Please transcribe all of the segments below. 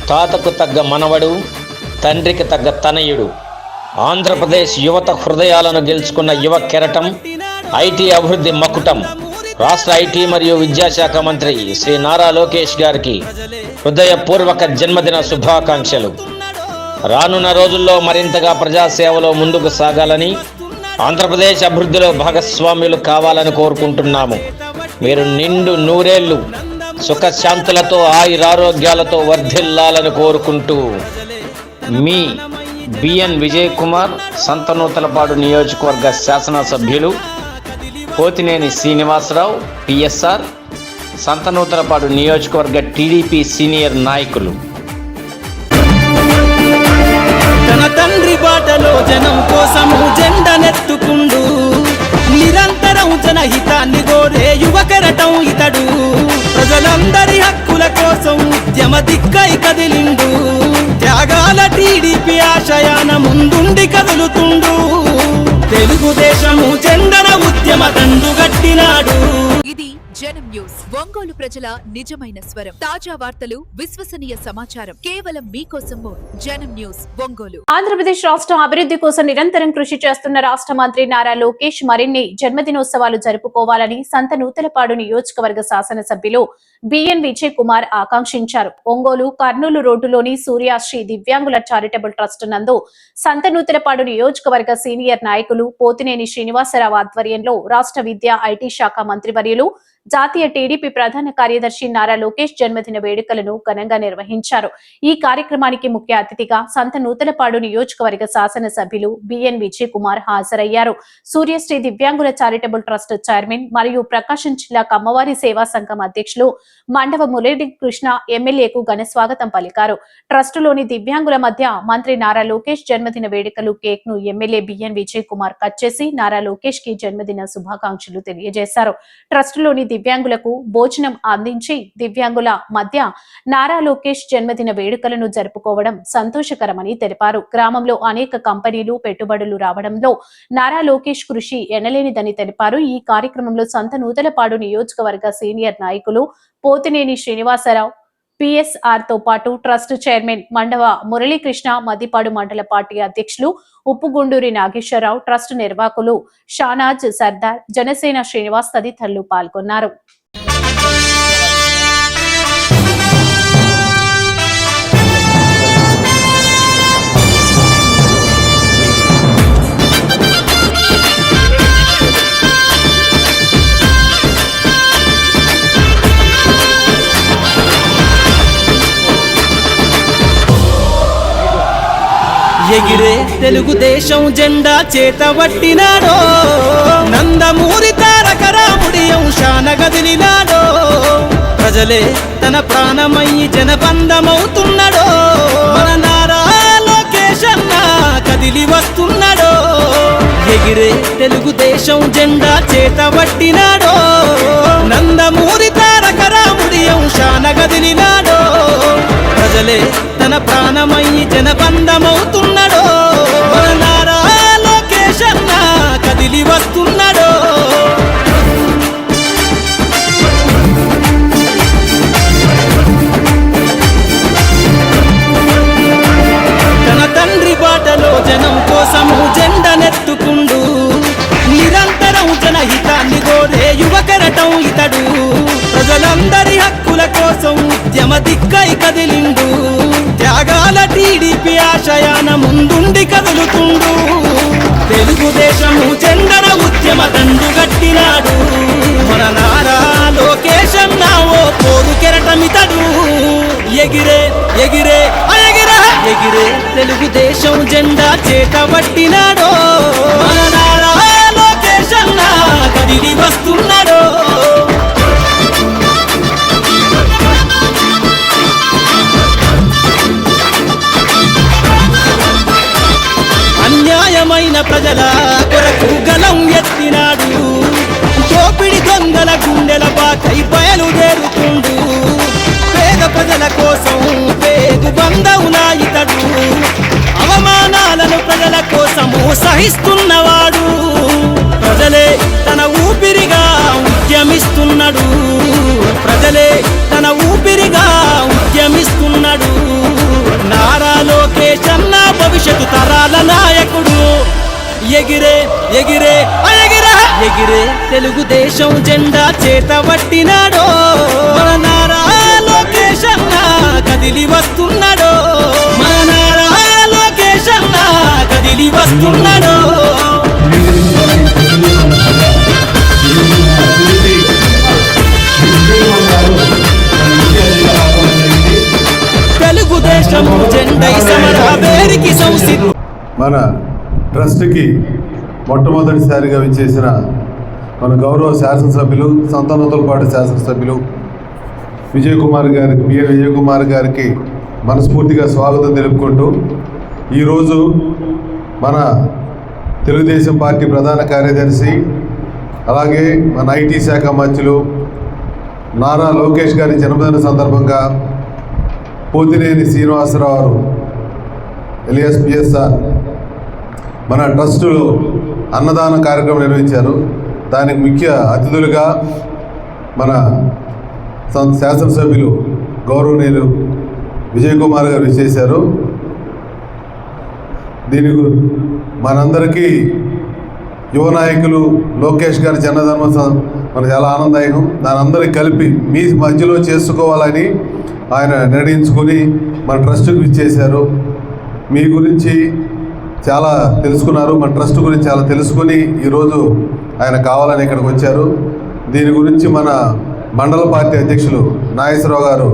తాతకు తగ్గ మనవడు, తండ్రికి తగ్గ తనయుడు. ఆంధ్రప్రదేశ్ యువత హృదయాలను గెలుచుకున్న యువ కెరటం, ఐటీ అభివృద్ధి మకుటం, రాష్ట్ర ఐటీ మరియు విద్యాశాఖ మంత్రి శ్రీ నారా లోకేష్ గారికి హృదయపూర్వక జన్మదిన శుభాకాంక్షలు. రానున్న రోజుల్లో మరింతగా ప్రజాసేవలో ముందుకు సాగాలని, ఆంధ్రప్రదేశ్ అభివృద్ధిలో భాగస్వామ్యులు కావాలని కోరుకుంటున్నాము. మీరు నిండు నూరేళ్లు సుఖశాంతులతో ఆయురారోగ్యాలతో వర్ధిల్లాలని కోరుకుంటూ మీ బిఎన్ విజయ్ కుమార్, సంతనూతలపాడు నియోజకవర్గ శాసనసభ్యులు, పోతినేని శ్రీనివాసరావు పిఎస్ఆర్, సంతనూతలపాడు నియోజకవర్గ టీడీపీ సీనియర్ నాయకులు. తన తండ్రి బాటలో జనం కోసము జెండనెత్తుకుండు, నిరంతరం జనహితాన్ని కోరే యువ కెరటం ఇతడు. ప్రజలందరి హక్కుల కోసం ఉద్యమ దిక్కై కదిలిండు, త్యాగాల టీడీపీ ఆశయాన ముందుండి కదులుతుండు. తెలుగుదేశము జెండన ఉద్యమ దండు గట్టినాడు. ఇది జనం న్యూస్, ఒంగోలు ప్రజల నిజమైన స్వరం. తాజా వార్తలు, విశ్వసనీయ సమాచారం కేవలం మీకోసం. జనం న్యూస్ ఒంగోలు. ఆంధ్రప్రదేశ్ రాష్ట్రం అభివృద్ధి కోసం నిరంతరం కృషి చేస్తున్న రాష్ట్ర మంత్రి నారా లోకేష్ మరిన్ని జన్మదినోత్సవాలు జరుపుకోవాలని సంతనూతలపాడు నియోజకవర్గ శాసనసభ్యులు బిఎన్ విజయ్ కుమార్ ఆకాంక్షించారు. ఒంగోలు కర్నూలు రోడ్డులోని సూర్యాశ్రీ దివ్యాంగుల చారిటబుల్ ట్రస్ట్ నందు సంతనూతలపాడు నియోజకవర్గ సీనియర్ నాయకులు పోతినేని శ్రీనివాసరావు ఆధ్వర్యంలో రాష్ట్ర విద్యా ఐటీ శాఖ మంత్రివర్యులు, జాతీయ టీడీపీ ప్రధాన కార్యదర్శి నారా లోకేష్ జన్మదిన వేడుకలను ఘనంగా నిర్వహించారు. ఈ కార్యక్రమానికి ముఖ్య అతిథిగా సంతనూతలపాడు నియోజకవర్గ శాసనసభ్యులు బిఎన్ విజయ్ కుమార్ హాజరయ్యారు. సూర్యశ్రీ దివ్యాంగుల చారిటబుల్ ట్రస్ట్ చైర్మన్ మరియు ప్రకాశం జిల్లా కమ్మవారి సేవా సంఘం అధ్యక్షులు మండవ మురళీ కృష్ణ ఎమ్మెల్యేకు ఘన స్వాగతం పలికారు. ట్రస్టులోని దివ్యాంగుల మధ్య మంత్రి నారా లోకేష్ జన్మదిన వేడుకలు కేక్ ను MLA B N Vijay Kumar cut చేసి నారా లోకేష్ కి జన్మదిన శుభాకాంక్షలు తెలియజేశారు. ట్రస్టులోని దివ్యాంగులకు భోజనం అందించి దివ్యాంగుల మధ్య నారా లోకేష్ జన్మదిన వేడుకలను జరుపుకోవడం సంతోషకరమని తెలిపారు. గ్రామంలో అనేక కంపెనీలు, పెట్టుబడులు రావడంలో నారా లోకేష్ కృషి ఎనలేనిదని తెలిపారు. ఈ కార్యక్రమంలో సంతనూతలపాడు నియోజకవర్గ సీనియర్ నాయకులు పోతినేని శ్రీనివాసరావు పిఎస్ఆర్ తో పాటు ట్రస్ట్ చైర్మన్ మండవ మురళీకృష్ణ, మద్దిపాడు మండల పార్టీ అధ్యక్షులు ఉప్పుగుండూరి నాగేశ్వరరావు, ట్రస్ట్ నిర్వాహకులు షానాజ్ సర్దార్, జనసేన శ్రీనివాస్ తదితరులు పాల్గొన్నారు. ఎగిరే తెలుగుదేశం జెండా చేతబట్టినాడో, నందమూరి తారక రాముడి అంశాన గదిలినాడో. ప్రజలే తన ప్రాణమయ్యి జనబంధమవుతున్నాడో, మన నారా లోకేష్ అన్న కదిలి వస్తున్నాడో. ఎగిరే తెలుగుదేశం జెండా చేతబట్టినాడో, నందమూరి తారక రాముడి అంశాన గదిలినాడో. ప్రజలే తన ప్రాణమయ్యి జనబంధమవుతున్నాడో, మన నారా లోకేష్ అన్న కదిలి వస్తున్నాడో. తన తండ్రి బాటలో జనం కోసము జెండనెత్తుకుండు, నిరంతరం జనహితాన్ని కోరే యువ కెరటం ఇతడు. ప్రజలందరి హక్కుల కోసం ఉద్యమ దిక్కై కదిలిండు, త్యాగాల టీడీపీ ఆశయాన ముందుండి కదులుతుండు. తెలుగుదేశము జెండన ఉద్యమ దండు గట్టినాడు, మన నారా లోకేష్ అన్న ఓ పోరు కెరటమితడు. ఎగిరే ఎగిరే ఎగిరే ఎగిరే తెలుగుదేశం జెండా చేతబట్టినాడో, మన నారా లోకేష్ అన్న కదిలి వస్తున్నాడో. అన్యాయమైన ప్రజల కొరకు గలం ఎత్తినాడు, దోపిడి దొంగల గుండెల బాకై బయలుదేరుతుండు. పేద ప్రజల కోసం పేగు బంధవులా ఇతడు, అవమానాలను ప్రజల కోసము సహిస్తున్నవాడు. ప్రజలే తన ఊపిరిగా ఉద్యమిస్తున్నాడు, ప్రజలే తన ఊపిరిగా ఉద్యమిస్తున్నాడు. తెలుగుదేశం జెండా చేతబట్టినాడో మన నారా లోకేష్ అన్న కదిలి వస్తున్నాడో మన నారా లోకేష్ అన్న కదిలి వస్తున్నాడో తెలుగుదేశము జెండై సమర వేరికి సంసిద్ధి. మన ట్రస్ట్కి మొట్టమొదటిసారిగా విచ్చేసిన మన గౌరవ శాసనసభ్యులు సంతానోతులపాటి శాసనసభ్యులు బిఎన్ విజయ్ కుమార్ గారికి మనస్ఫూర్తిగా స్వాగతం తెలుపుకుంటూ ఈరోజు మన తెలుగుదేశం పార్టీ ప్రధాన కార్యదర్శి అలాగే మన ఐటీ శాఖ మంత్రులు నారా లోకేష్ గారి జన్మదిన సందర్భంగా పోతినేని శ్రీనివాసరావు ఎలియాస్ పిఎస్ఆర్ మన ట్రస్టులో అన్నదాన కార్యక్రమం నిర్వహించారు. దానికి ముఖ్య అతిథులుగా మన శాసనసభ్యులు గౌరవనీయులు విజయ్ కుమార్ గారు విచ్చేశారు. దీనికి మనందరికీ యువ నాయకులు లోకేష్ గారి జన్మదినం మనకు చాలా ఆనందదాయకం. దాని అందరికీ కలిపి మీ మధ్యలో చేసుకోవాలని ఆయన నిర్ణయించుకొని మన ట్రస్ట్కి విచ్చేశారు. మీ గురించి చాలా తెలుసుకున్నారు, మన ట్రస్ట్ గురించి చాలా తెలుసుకొని ఈరోజు ఆయన కావాలని ఇక్కడికి వచ్చారు. దీని గురించి మన మండల పార్టీ అధ్యక్షులు నాగేశ్వరరావు గారు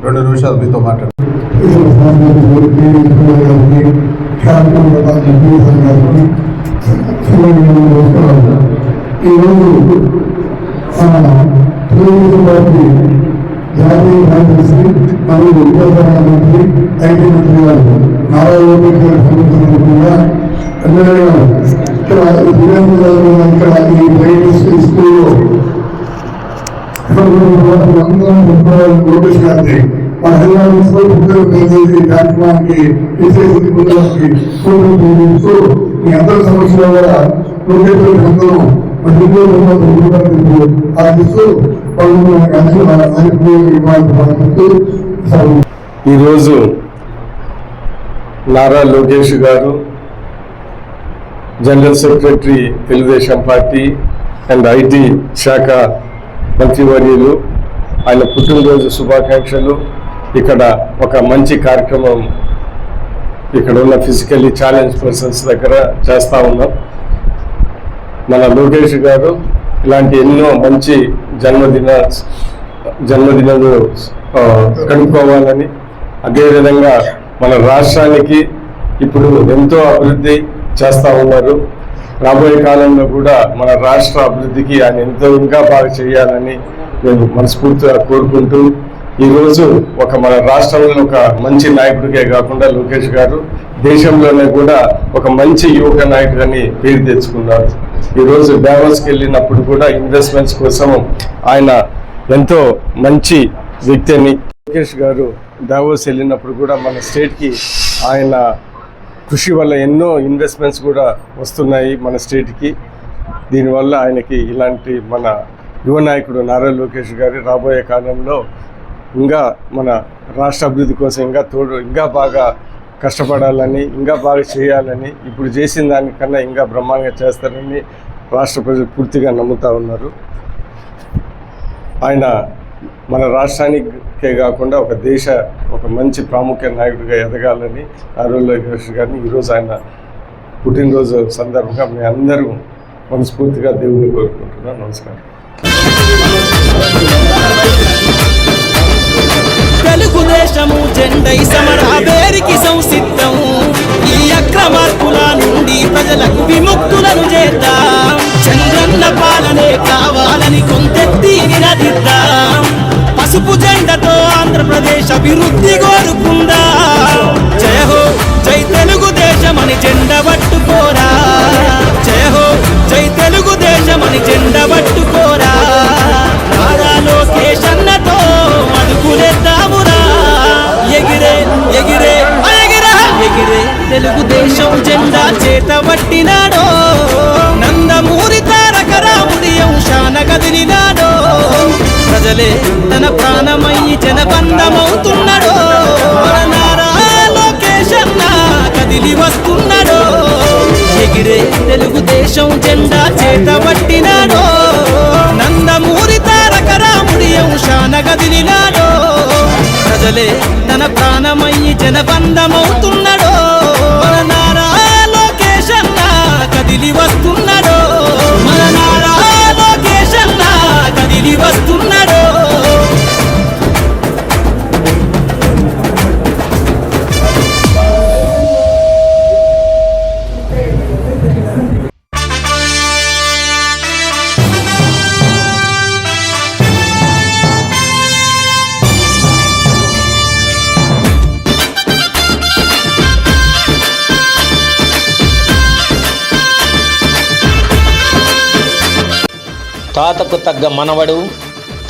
2 నిమిషాలు మీతో మాట్లాడారు. జాతీయ కార్యదర్శి మరియు విద్యాశాఖ మంత్రి ఐటీ మంత్రి గారు నారా లోకేష్ గారి సంబంధించిన ఇక్కడ ఈ ప్రైవేట్ స్కూల్లో లోకేష్ గారిని మన హైదరాబాద్లో పుట్టిన కార్యక్రమానికి విశేష మీ అందరి సమస్యలో కూడా లోకేష్ గారి అందరం ఈరోజు నారా లోకేష్ గారు general secretary Telugu Desam party and IT శాఖ మంత్రివర్యులు ఆయన పుట్టినరోజు శుభాకాంక్షలు. ఇక్కడ ఒక మంచి కార్యక్రమం ఇక్కడ ఉన్న ఫిజికల్లీ ఛాలెంజ్ పర్సన్స్ దగ్గర చేస్తూ ఉన్నాం. మన లోకేష్ గారు ఇలాంటి ఎన్నో మంచి జన్మదినాలు గడుపుకోవాలని, అదేవిధంగా మన రాష్ట్రానికి ఇప్పుడు ఎంతో అభివృద్ధి చేస్తూ ఉన్నారు. రాబోయే కాలంలో కూడా మన రాష్ట్ర అభివృద్ధికి ఆయన ఎంతో ఇంకా బాగా చేయాలని మేము మనస్ఫూర్తిగా కోరుకుంటూ, ఈరోజు మన రాష్ట్రంలో ఒక మంచి నాయకుడికే కాకుండా లోకేష్ గారు దేశంలోనే కూడా ఒక మంచి యువక నాయకుడని పేరు తెచ్చుకున్నారు. ఈరోజు డావోస్కి వెళ్ళినప్పుడు కూడా ఇన్వెస్ట్మెంట్స్ కోసం ఆయన ఎంతో మంచి వ్యక్తి అని. లోకేష్ గారు డావోస్ వెళ్ళినప్పుడు కూడా మన స్టేట్కి ఆయన కృషి వల్ల ఎన్నో ఇన్వెస్ట్మెంట్స్ కూడా వస్తున్నాయి మన స్టేట్కి. దీనివల్ల ఆయనకి ఇలాంటి మన యువ నాయకుడు నారా లోకేష్ గారు రాబోయే కాలంలో ఇంకా మన రాష్ట్ర అభివృద్ధి కోసం ఇంకా బాగా కష్టపడాలని, ఇంకా బాగా చేయాలని, ఇప్పుడు చేసిన దానికన్నా ఇంకా బ్రహ్మాండంగా చేస్తారని రాష్ట్ర ప్రజలు పూర్తిగా నమ్ముతూ ఉన్నారు. ఆయన మన రాష్ట్రానికే కాకుండా ఒక మంచి ప్రాముఖ్య నాయకుడిగా ఎదగాలని నారా లోకేష్ గారిని ఈరోజు ఆయన పుట్టినరోజు సందర్భంగా మీ అందరూ మనస్ఫూర్తిగా దేవుని కోరుకుంటున్నాను. నమస్కారం. తెలుగుదేశము జెండై సమర వేరికి సంసిద్ధం. ఈ అక్రమార్కుల నుండి ప్రజలకు విముక్తులను చేద్దాం. చంద్రన్న పాలనే కావాలని కొంతెత్తి నినదిద్దాం. పసుపు జెండతో ఆంధ్రప్రదేశ్ అభివృద్ధి కోరుకుందాం. జయ హో జై తెలుగుదేశమని జెండ పట్టుకోరా. జయ హో జై తెలుగుదేశమని జెండ పట్టుకోరా. నారా లోకేష్ అన్నతో అడుగులేద్దామురా. ఎగిరే ఎగిరే ఎగిరే ఎగిరే తెలుగుదేశం జెండా చేతబట్టినాడో. నందమూరి తారక రాముడి అంశాన కదిలినాడో. ప్రజలే తన ప్రాణమయ్యి జనబంధమవుతున్నాడో. నారా లోకేష్ అన్న కదిలి వస్తున్నాడో. ఎగిరే తెలుగుదేశం జెండా చేతబట్టినాడో. శాన గదిలినాడో ప్రజలే తన ప్రాణమయ్యి జనబంధమవుతున్నాడో మన నారా లోకేష్ అన్న కదిలి వస్తున్నాడో మన నారా లోకేష్ అన్న కదిలి వస్తున్నాడో తాతకు తగ్గ మనవడు,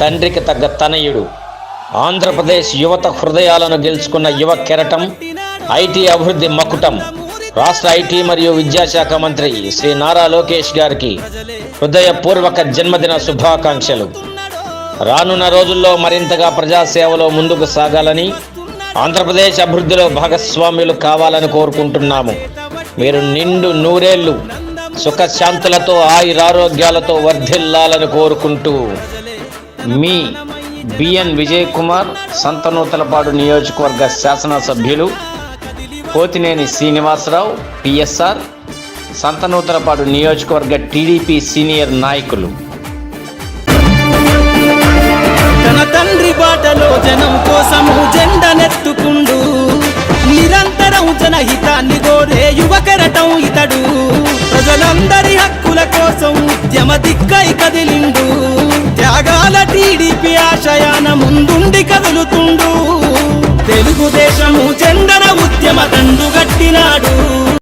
తండ్రికి తగ్గ తనయుడు. ఆంధ్రప్రదేశ్ యువత హృదయాలను గెలుచుకున్న యువ కెరటం, ఐటీ అభివృద్ధి మకుటం. రాష్ట్ర ఐటీ మరియు విద్యాశాఖ మంత్రి శ్రీ నారా లోకేష్ గారికి హృదయపూర్వక జన్మదిన శుభాకాంక్షలు. రానున్న రోజుల్లో మరింతగా ప్రజాసేవలో ముందుకు సాగాలని, ఆంధ్రప్రదేశ్ అభివృద్ధిలో భాగస్వామ్యులు కావాలని కోరుకుంటున్నాము. మీరు నిండు నూరేళ్లు సుఖశాంతులతో ఆయురారోగ్యాలతో వర్ధిల్లాలని కోరుకుంటూ మీ బిఎన్ విజయ్ కుమార్, సంతనూతలపాడు నియోజకవర్గ శాసనసభ్యులు, పోతినేని శ్రీనివాసరావు పిఎస్ఆర్, సంతనూతలపాడు నియోజకవర్గ టీడీపీ సీనియర్ నాయకులు. తన తండ్రి బాటలో జనం కోసము జెండనెత్తుకుండు, నిరంతరం జనహితాన్ని కోరే యువ కెరటం ఇతడు. ప్రజలందరి హక్కుల కోసం ఉద్యమ దిక్కై కదిలిండు, త్యాగాల టీడీపీ ఆశయాన ముందుండి కదులుతూ